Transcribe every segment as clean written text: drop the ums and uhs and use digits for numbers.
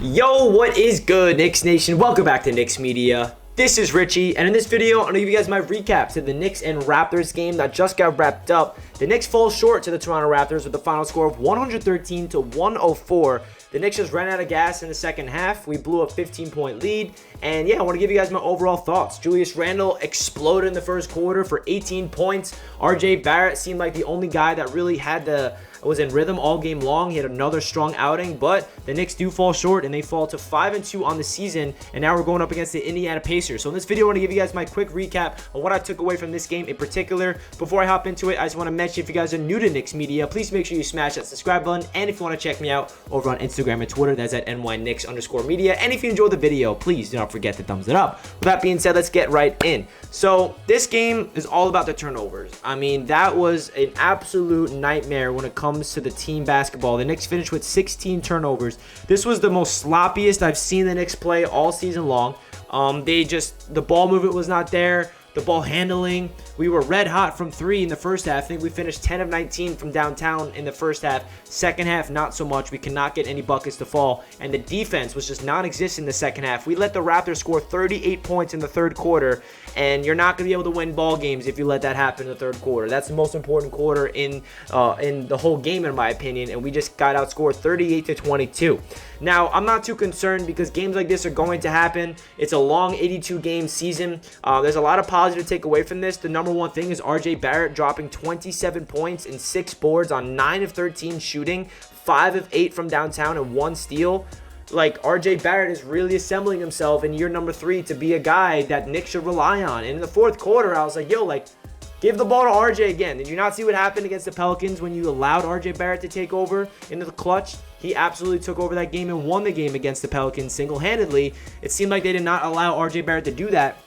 Yo, what is good, Knicks Nation? Welcome back to Knicks Media. This is Richie, and in this video, I'm going to give you guys my recap to the Knicks and Raptors game that just got wrapped up. The Knicks fall short to the Toronto Raptors with a final score of 113 to 104. The Knicks just ran out of gas in the second half. We blew a 15-point lead. And yeah, I want to give you guys my overall thoughts. Julius Randle exploded in the first quarter for 18 points. Barrett seemed like the only guy that really was in rhythm all game long. He had another strong outing, but the Knicks do fall short, and they fall to 5-2 on the season, and now we're going up against the Indiana Pacers. So in this video, I want to give you guys my quick recap on what I took away from this game in particular. Before I hop into it, I just want to mention, if you guys are new to Knicks Media, please make sure you smash that subscribe button, and if you want to check me out over on Instagram and Twitter, that's at nyknicks_media, and if you enjoyed the video, please do not forget to thumbs it up. With that being said, let's get right in. So this game is all about the turnovers. I mean, that was an absolute nightmare when it comes to the team basketball. The Knicks finished with 16 turnovers. This was the most sloppiest I've seen the Knicks play all season long. The ball movement was not there. The ball handling, we were red hot from three in the first half. I think we finished 10 of 19 from downtown in the first half. Second half, not so much. We could not get any buckets to fall. And the defense was just non-existent in the second half. We let the Raptors score 38 points in the third quarter. And you're not going to be able to win ball games if you let that happen in the third quarter. That's the most important quarter in the whole game, in my opinion. And we just got outscored 38-22. Now, I'm not too concerned because games like this are going to happen. It's a long 82-game season. There's a lot of positive to take away from this. The number one thing is Barrett dropping 27 points and 6 boards on 9 of 13 shooting, 5 of 8 from downtown, and 1 steal. Like, Barrett is really assembling himself in year number 3 to be a guy that Knicks should rely on. And in the fourth quarter, I was like, yo, give the ball to RJ again. Did you not see what happened against the Pelicans when you allowed Barrett to take over into the clutch? He absolutely took over that game and won the game against the Pelicans single-handedly. It seemed like they did not allow Barrett to do that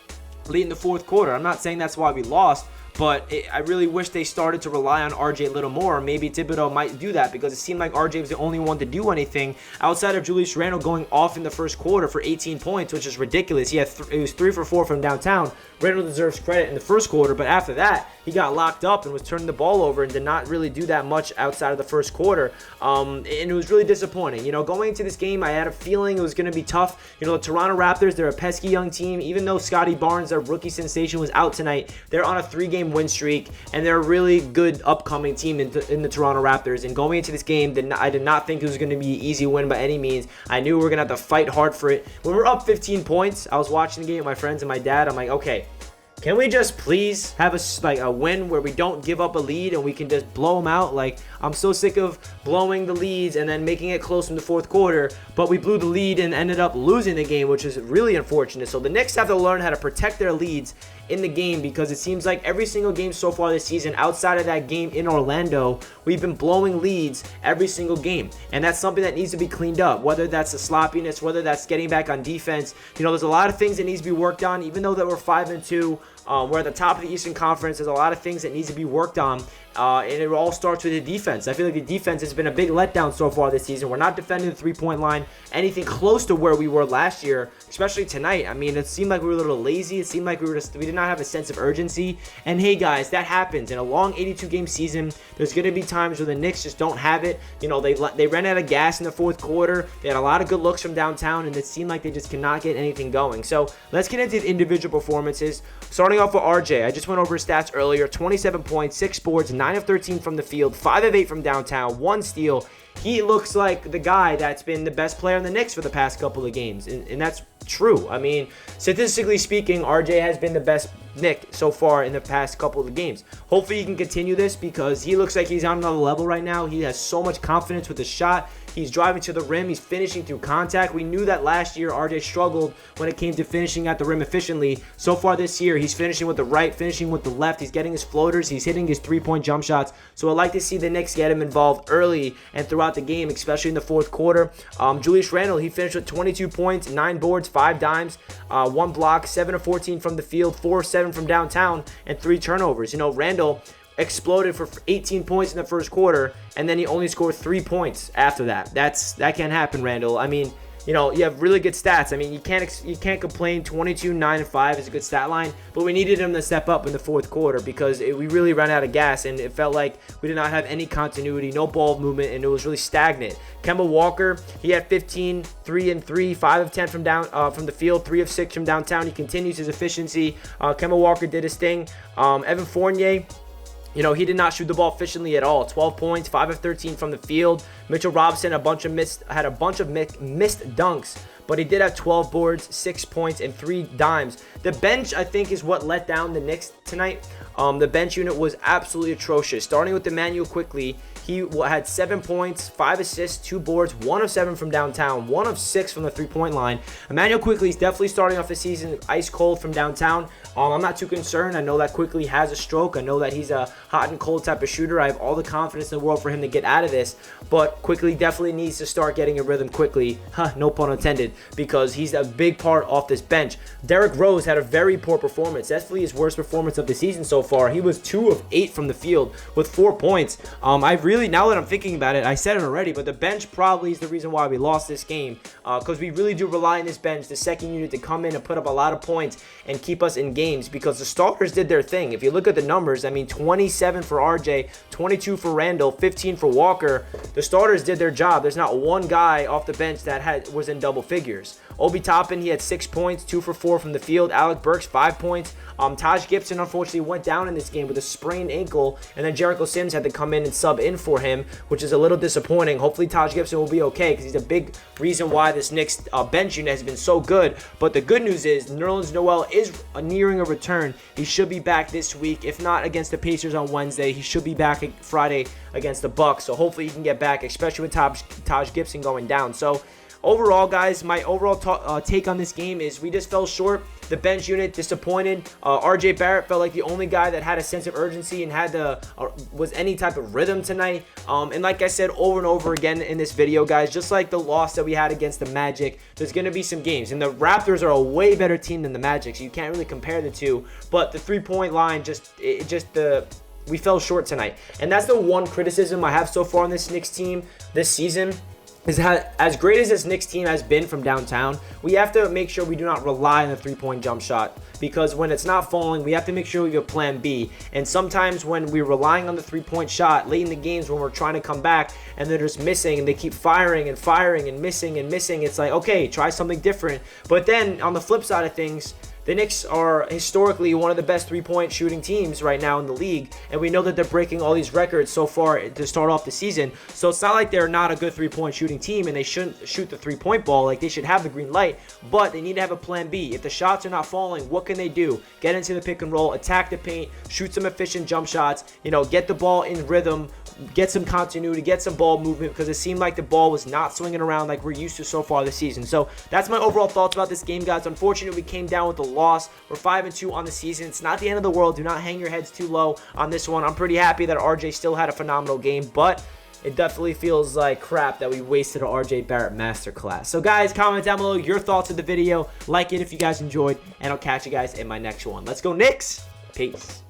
late in the fourth quarter. I'm not saying that's why we lost, but I really wish they started to rely on RJ a little more. Maybe Thibodeau might do that because it seemed like RJ was the only one to do anything outside of Julius Randle going off in the first quarter for 18 points, which is ridiculous. It was 3 for 4 from downtown. Randle deserves credit in the first quarter, but after that, he got locked up and was turning the ball over and did not really do that much outside of the first quarter. And it was really disappointing. Going into this game, I had a feeling it was going to be tough. The Toronto Raptors, they're a pesky young team. Even though Scotty Barnes, their rookie sensation, was out tonight, they're on a 3-game win streak, and they're a really good upcoming team in the Toronto Raptors. And going into this game, I did not think it was going to be an easy win by any means. I knew we were going to have to fight hard for it. When we were up 15 points, I was watching the game with my friends and my dad. I'm like, okay, can we just please have a win where we don't give up a lead and we can just blow them out? I'm so sick of blowing the leads and then making it close in the fourth quarter, but we blew the lead and ended up losing the game, which is really unfortunate. So the Knicks have to learn how to protect their leads in the game, because it seems like every single game so far this season, outside of that game in Orlando, we've been blowing leads every single game, and that's something that needs to be cleaned up, whether that's the sloppiness, whether that's getting back on defense. There's a lot of things that needs to be worked on. Even though that we're 5-2, we're at the top of the Eastern Conference, there's a lot of things that needs to be worked on, and it all starts with the defense. I feel like the defense has been a big letdown so far this season. We're not defending the three-point line anything close to where we were last year, especially tonight. I mean, it seemed like we were a little lazy. It seemed like we did not have a sense of urgency. And hey, guys, that happens in a long 82-game season. There's going to be times where the Knicks just don't have it. They ran out of gas in the fourth quarter. They had a lot of good looks from downtown, and it seemed like they just cannot get anything going. So let's get into the individual performances. Starting off with RJ, I just went over his stats earlier. 27 points, 6 boards, 9 of 13 from the field, 5 of 8 from downtown, 1 steal. He looks like the guy that's been the best player in the Knicks for the past couple of games, and that's true. I mean, statistically speaking, RJ has been the best Knick so far in the past couple of games. Hopefully he can continue this because he looks like he's on another level right now. He has so much confidence with his shot. He's driving to the rim. He's finishing through contact. We knew that last year RJ struggled when it came to finishing at the rim efficiently. So far this year, he's finishing with the right, finishing with the left. He's getting his floaters. He's hitting his 3-point jump shots. So I'd like to see the Knicks get him involved early and throughout the game, especially in the fourth quarter. Julius Randle, he finished with 22 points, 9 boards, 5 dimes, 1 block, 7 of 14 from the field, 4 of 7 from downtown, and 3 turnovers. Randle exploded for 18 points in the first quarter, and then he only scored 3 points after that. That can't happen, Randle. I mean, you know, you have really good stats. I mean, you can't complain. 22, 9, and 5 is a good stat line, but we needed him to step up in the fourth quarter because we really ran out of gas, and it felt like we did not have any continuity, no ball movement, and it was really stagnant. Kemba Walker, he had 15, 3 and 3, 5 of 10 from the field, 3 of 6 from downtown. He continues his efficiency. Kemba Walker did his thing. Evan Fournier, you know, he did not shoot the ball efficiently at all. 12 points, 5 of 13 from the field. Mitchell Robinson had a bunch of missed dunks, but he did have 12 boards, 6 points, and 3 dimes. The bench, I think, is what let down the Knicks tonight. The bench unit was absolutely atrocious. Starting with Emmanuel Quickley, he had 7 points, 5 assists, 2 boards, 1 of 7 from downtown, 1 of 6 from the three-point line. Emmanuel Quickley is definitely starting off the season ice cold from downtown. I'm not too concerned. I know that Quickley has a stroke. I know that he's a hot and cold type of shooter. I have all the confidence in the world for him to get out of this, but Quickley definitely needs to start getting a rhythm quickly. No pun intended, because he's a big part off this bench. Derrick Rose had a very poor performance. Definitely his worst performance of the season so far. He was 2 of 8 from the field with 4 points. Now that I'm thinking about it, I said it already, but the bench probably is the reason why we lost this game, because we really do rely on this bench, the second unit, to come in and put up a lot of points and keep us in games, because the starters did their thing. If you look at the numbers, I mean, 27 for RJ, 22 for Randle, 15 for Walker. The starters did their job. There's not one guy off the bench that was in double figures. Obi Toppin, he had 6 points, 2 for 4 from the field. Alec Burks, 5 points. Taj Gibson, unfortunately, went down in this game with a sprained ankle, and then Jericho Sims had to come in and sub in for him, which is a little disappointing. Hopefully, Taj Gibson will be okay, because he's a big reason why this Knicks bench unit has been so good. But the good news is Nerlens Noel is nearing a return. He should be back this week. If not against the Pacers on Wednesday, he should be back Friday against the Bucks. So hopefully he can get back, especially with Taj Gibson going down. So overall, guys, my overall take on this game is we just fell short. The bench unit disappointed. RJ Barrett felt like the only guy that had a sense of urgency and had was any type of rhythm tonight. And like I said over and over again in this video, guys, just like the loss that we had against the Magic, there's going to be some games. And the Raptors are a way better team than the Magic, so you can't really compare the two. But the three-point line, we fell short tonight. And that's the one criticism I have so far on this Knicks team this season. Is that as great as this Knicks team has been from downtown, we have to make sure we do not rely on the three-point jump shot, because when it's not falling, we have to make sure we have a plan B. And sometimes when we're relying on the three-point shot late in the games when we're trying to come back and they're just missing and they keep firing and firing and missing, it's like, okay, try something different. But then on the flip side of things, the Knicks are historically one of the best three-point shooting teams right now in the league, and we know that they're breaking all these records so far to start off the season. So it's not like they're not a good three-point shooting team and they shouldn't shoot the three-point ball. Like, they should have the green light, but they need to have a plan B. If the shots are not falling, what can they do? Get into the pick and roll, attack the paint, shoot some efficient jump shots, get the ball in rhythm, get some continuity, get some ball movement, because it seemed like the ball was not swinging around like we're used to so far this season. So that's my overall thoughts about this game, guys. Unfortunately, we came down with a loss. We're 5-2 on the season. It's not the end of the world. Do not hang your heads too low on this one. I'm pretty happy that RJ still had a phenomenal game, but it definitely feels like crap that we wasted an RJ Barrett masterclass. So guys, comment down below your thoughts of the video. Like it if you guys enjoyed, and I'll catch you guys in my next one. Let's go Knicks. Peace.